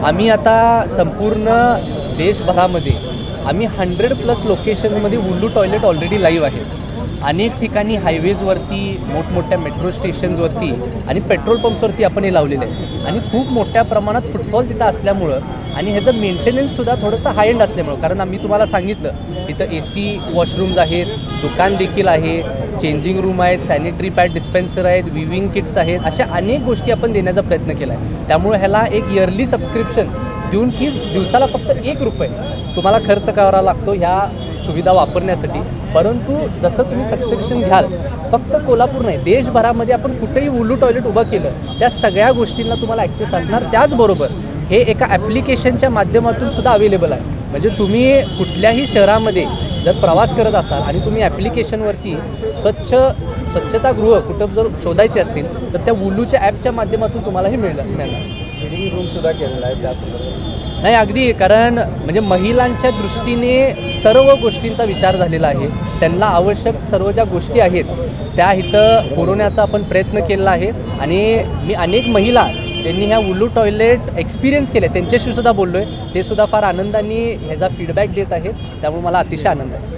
आम्ही आता संपूर्ण देशभरामध्ये आम्ही 100+ लोकेशनमध्ये उल्लू टॉयलेट ऑलरेडी लाईव्ह आहे. अनेक ठिकाणी हायवेजवरती, मोठमोठ्या मेट्रो स्टेशन्सवरती आणि पेट्रोल पंप्सवरती आपण हे लावलेलं आहे. आणि खूप मोठ्या प्रमाणात फुटफॉल तिथं असल्यामुळं आणि ह्याचं मेंटेनन्ससुद्धा थोडंसं हाय एंड असल्यामुळं, कारण आम्ही तुम्हाला सांगितलं तिथं AC वॉशरूम्स आहेत, दुकान देखील आहे, चेंजिंग रूम आहेत, सॅनिटरी पॅड डिस्पेन्सर आहेत, विविंग किट्स आहेत, अशा अनेक गोष्टी आपण देण्याचा प्रयत्न केला आहे. त्यामुळे ह्याला एक इयरली सबस्क्रिप्शन देऊन की दिवसाला फक्त ₹1 तुम्हाला खर्च करावा लागतो ह्या सुविधा वापरण्यासाठी. परंतु जसं तुम्ही सबस्क्रिप्शन घ्याल, फक्त कोल्हापूर नाही, देशभरामध्ये आपण कुठेही उल्लू टॉयलेट उभं केलं त्या सगळ्या गोष्टींना तुम्हाला ॲक्सेस असणार. त्याचबरोबर हे एका ॲप्लिकेशनच्या माध्यमातून सुद्धा अवेलेबल आहे. म्हणजे तुम्ही कुठल्याही शहरामध्ये जर प्रवास करत असाल आणि तुम्ही ॲप्लिकेशनवरती स्वच्छतागृह कुठं जर शोधायचे असतील तर त्या उल्लूच्या ॲपच्या माध्यमातून तुम्हाला हे मिळणार. फिडिंग रूमसुद्धा केलेला आहे त्यासंदर्भात. नाही, अगदी, कारण म्हणजे महिलांच्या दृष्टीने सर्व गोष्टींचा विचार झालेला आहे. त्यांना आवश्यक सर्व ज्या गोष्टी आहेत त्या इथं पुरवण्याचा आपण प्रयत्न केलेला आहे. आणि मी अनेक महिला ज्यांनी ह्या उल्लू टॉयलेट एक्सपिरियन्स केले त्यांच्याशी सुद्धा बोललो आहे. ते सुद्धा फार आनंदाने ह्याचा फीडबॅक देत आहेत. त्यामुळे मला अतिशय आनंद आहे.